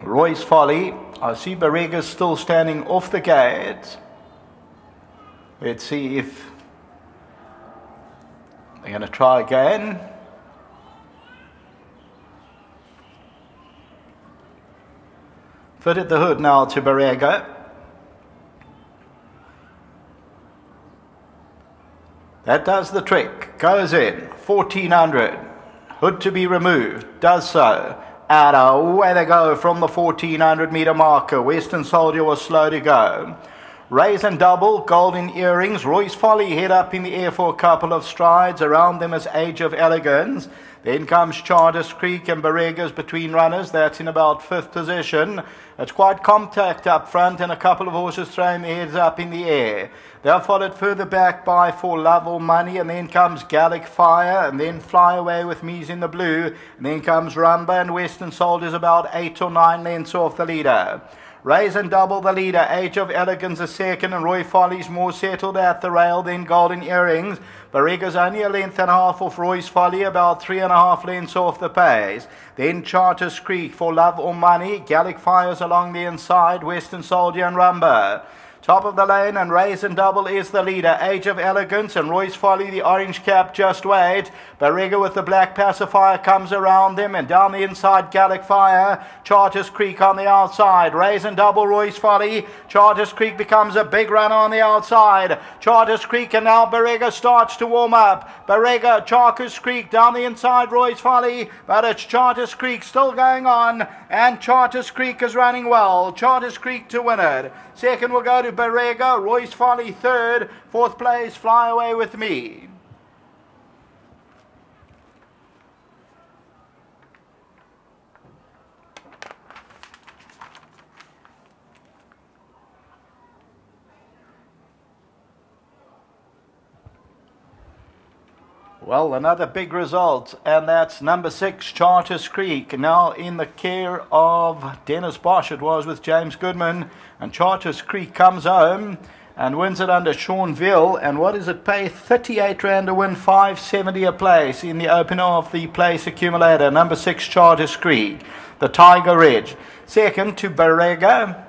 Roy's Folly. I see Barrega's still standing off the gate. Let's see if they're going to try again. Fitted the hood now to Barrega. That does the trick. Goes in. 1400. Hood to be removed. Does so. And away they go from the 1400 meter marker. Western Soldier was slow to go. Raise and Double, Golden Earrings. Roy's Folly head up in the air for a couple of strides. Around them is Age of Elegance. Then comes Charters Creek and Barrega's between runners. That's in about 5th position. It's quite compact up front and a couple of horses throwing their heads up in the air. They're followed further back by For Love or Money, and then comes Gallic Fire, and then Fly Away with Me's in the Blue, and then comes Rumba, and Western Soldiers about 8 or 9 lengths off the leader. Raise and Double the leader, Age of Elegance a second, and Roy Folly's more settled at the rail than Golden Earrings. Barrega's only a length and a half off Roy's Folly, about 3.5 lengths off the pace. Then Charters Creek, For Love or Money, Gallic Fires along the inside, Western Soldier and Rumba. Top of the lane and Raise and Double is the leader. Age of Elegance and Roy's Folly, the orange cap, just wait. Barrega with the black pacifier comes around them, and down the inside Gallic Fire. Charters Creek on the outside. Raise and Double, Roy's Folly. Charters Creek becomes a big runner on the outside. Charters Creek, and now Barrega starts to warm up. Barrega, Charters Creek down the inside, Roy's Folly. But it's Charters Creek still going on, and Charters Creek is running well. Charters Creek to win it. Second will go to Barrega, Roy's Folly third, 4th place, Fly Away with Me. Well, another big result, and that's number 6, Charters Creek, now in the care of Dennis Bosch. It was with James Goodman, and Charters Creek comes home and wins it under Seanville. And what does it pay? 38 rand to win, 570 a place in the opener of the place accumulator. Number 6, Charters Creek, the Tiger Ridge. Second to Barrega.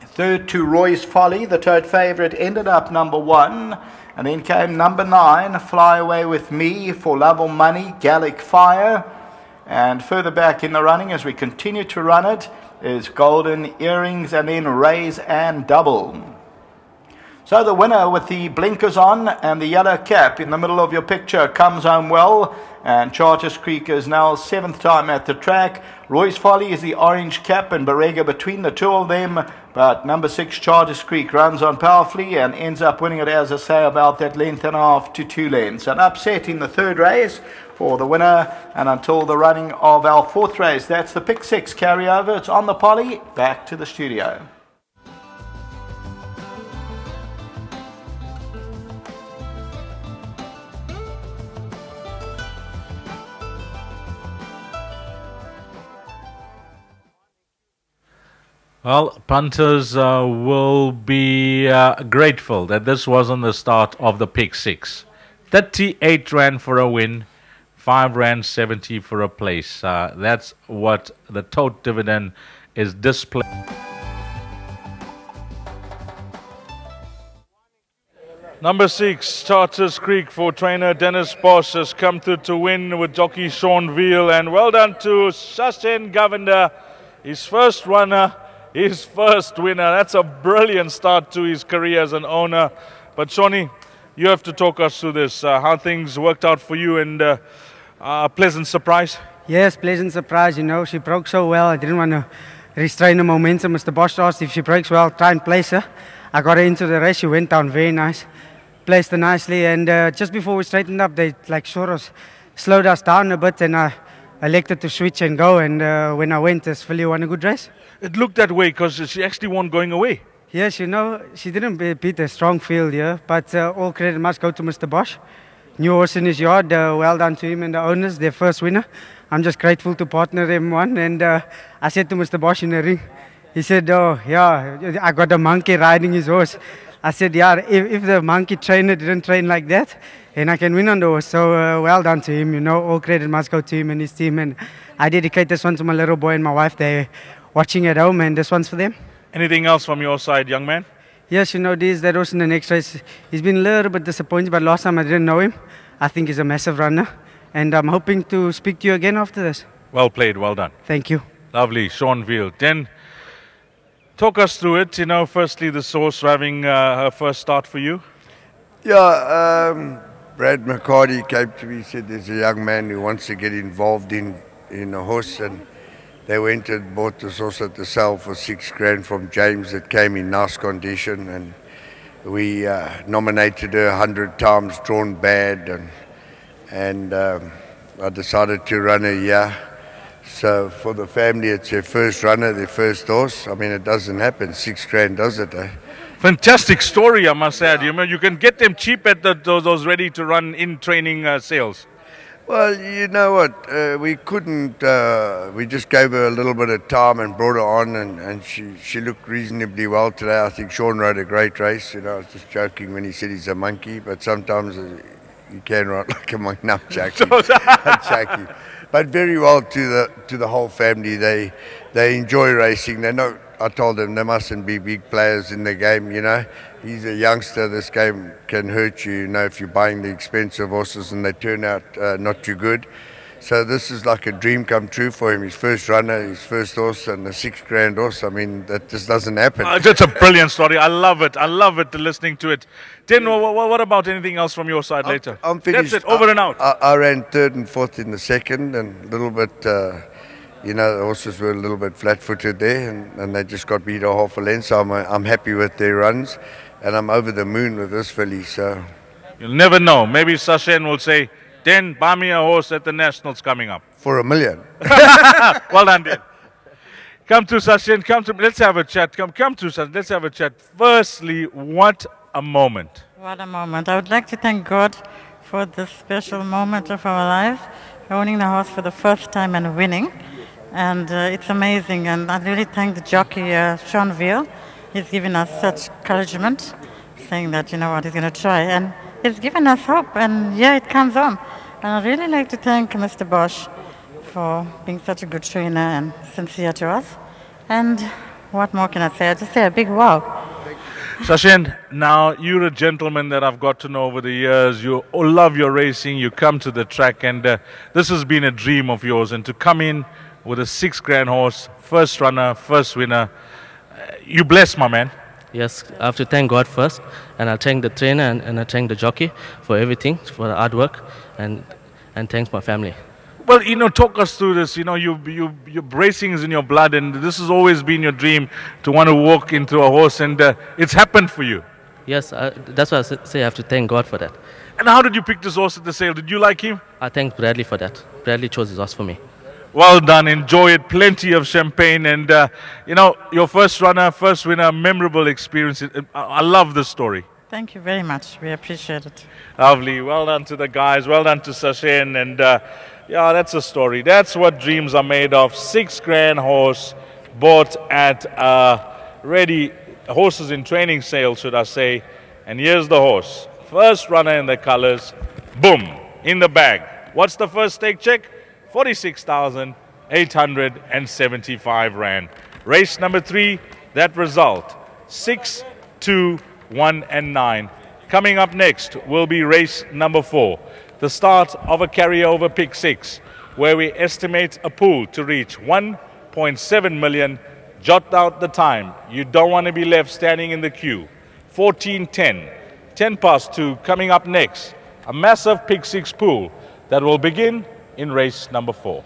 Third to Roy's Folly, the tote favourite, ended up number 1. And then came number 9, Fly Away with Me, For Love or Money, Gallic Fire. And further back in the running, as we continue to run it, is Golden Earrings, and then Raise and Double. So the winner with the blinkers on and the yellow cap in the middle of your picture comes home well. And Charters Creek is now 7th time at the track. Roy's Folly is the orange cap, and Barrega between the two of them. But number 6, Charters Creek, runs on powerfully and ends up winning it, as I say, about that length and a half to 2 lengths. An upset in the 3rd race for the winner. And until the running of our 4th race, that's the Pick 6 carryover. It's on the poly. Back to the studio. Well, punters will be grateful that this wasn't the start of the Pick 6. 38 rand for a win, 5 rand 70 for a place. That's what the tote dividend is displayed. Number 6, Charters Creek for trainer Dennis Bosch has come through to win with jockey Seanville. And well done to Shashen Govender, his first runner. His first winner. That's a brilliant start to his career as an owner. But Shawnee, you have to talk us through this, how things worked out for you, and a pleasant surprise. Yes, pleasant surprise. You know, she broke so well. I didn't want to restrain the momentum. Mr. Bosch asked if she breaks well, try and place her. I got her into the race. She went down very nice. Placed her nicely. And just before we straightened up, they sort of slowed us down a bit, and I elected to switch and go. And when I went, as Philly won a good race. It looked that way because she actually won going away. Yes, you know, she didn't beat a strong field here, but all credit must go to Mr. Bosch. New horse in his yard, well done to him and the owners, their first winner. I'm just grateful to partner them one. And I said to Mr. Bosch in the ring, he said, oh, yeah, I got a monkey riding his horse. I said, yeah, if the monkey trainer didn't train like that, and I can win on the horse. So well done to him, you know, all credit must go to him and his team. And I dedicate this one to my little boy and my wife. They watching at home, and this one's for them. Anything else from your side, young man? Yes, you know, that was in the next race. He's been a little bit disappointed, but last time I didn't know him. I think he's a massive runner, and I'm hoping to speak to you again after this. Well played, well done. Thank you. Lovely, Sean Veal. Then, talk us through it. You know, firstly, the source having her first start for you. Yeah, Brad McCarty came to me, said there's a young man who wants to get involved in a horse, and they went and bought this horse at the sale for $6,000 from James that came in nice condition, and we nominated her 100 times, drawn bad, and I decided to run her here. So for the family, it's their first runner, their first horse. I mean, it doesn't happen. $6,000 does it, eh? Fantastic story, I must add. You can get them cheap at those ready-to-run in-training sales. Well, you know what, we couldn't, we just gave her a little bit of time and brought her on, and she looked reasonably well today. I think Sean rode a great race. You know, I was just joking when he said he's a monkey, but sometimes you can ride like a monkey. No, I'm joking. I'm joking. But very well to the whole family. They enjoy racing. They know. I told them they mustn't be big players in the game, you know. He's a youngster. This game can hurt you, you know, if you're buying the expensive horses and they turn out not too good. So this is like a dream come true for him. His first runner, his first horse, and a $6,000 horse. I mean, that just doesn't happen. That's a brilliant story. I love it. I love it, listening to it. Then what about anything else from your side later? I'm finished. That's it, over and out. I ran third and fourth in the second, and a little bit... you know, the horses were a little bit flat-footed there, and they just got beat a half a length. So I'm happy with their runs, and I'm over the moon with this filly. So you'll never know. Maybe Sashen will say, "Den, buy me a horse at the Nationals coming up." For $1 million. Well done, Den. Come to Sashen. Let's have a chat. Come to Sashen. Let's have a chat. Firstly, what a moment! What a moment! I would like to thank God for this special moment of our lives, owning the horse for the first time and winning. And it's amazing, and I really thank the jockey, Sean Veal. He's given us such encouragement, saying that, you know what, he's going to try. And he's given us hope, and yeah, it comes on. And I'd really like to thank Mr. Bosch for being such a good trainer and sincere to us. And what more can I say? I just say a big wow. Sashen, now you're a gentleman that I've got to know over the years. You love your racing, you come to the track, and this has been a dream of yours. And to come in with a $6,000 horse, first runner, first winner. You blessed, my man. Yes, I have to thank God first, and I thank the trainer and I thank the jockey for everything, for the hard work, and thanks my family. Well, you know, talk us through this. You know, your racing is in your blood, and this has always been your dream to want to walk into a horse, and it's happened for you. Yes, that's why I say I have to thank God for that. And how did you pick this horse at the sale? Did you like him? I thank Bradley for that. Bradley chose his horse for me. Well done, enjoy it, plenty of champagne, and you know, your first runner, first winner, memorable experience. I love this story. Thank you very much, we appreciate it. Lovely, well done to the guys, well done to Sashen, and yeah, that's a story. That's what dreams are made of. $6,000 horse bought at ready horses in training sale, should I say, and here's the horse. First runner in the colors, boom, in the bag. What's the first stake check? 46,875 Rand. Race number 3, that result, 6, 2, 1 and 9. Coming up next will be race number 4, the start of a carryover pick 6, where we estimate a pool to reach 1.7 million. Jot out the time. You don't want to be left standing in the queue. 14:10, 10 past 2, coming up next, a massive pick 6 pool that will begin in race number 4.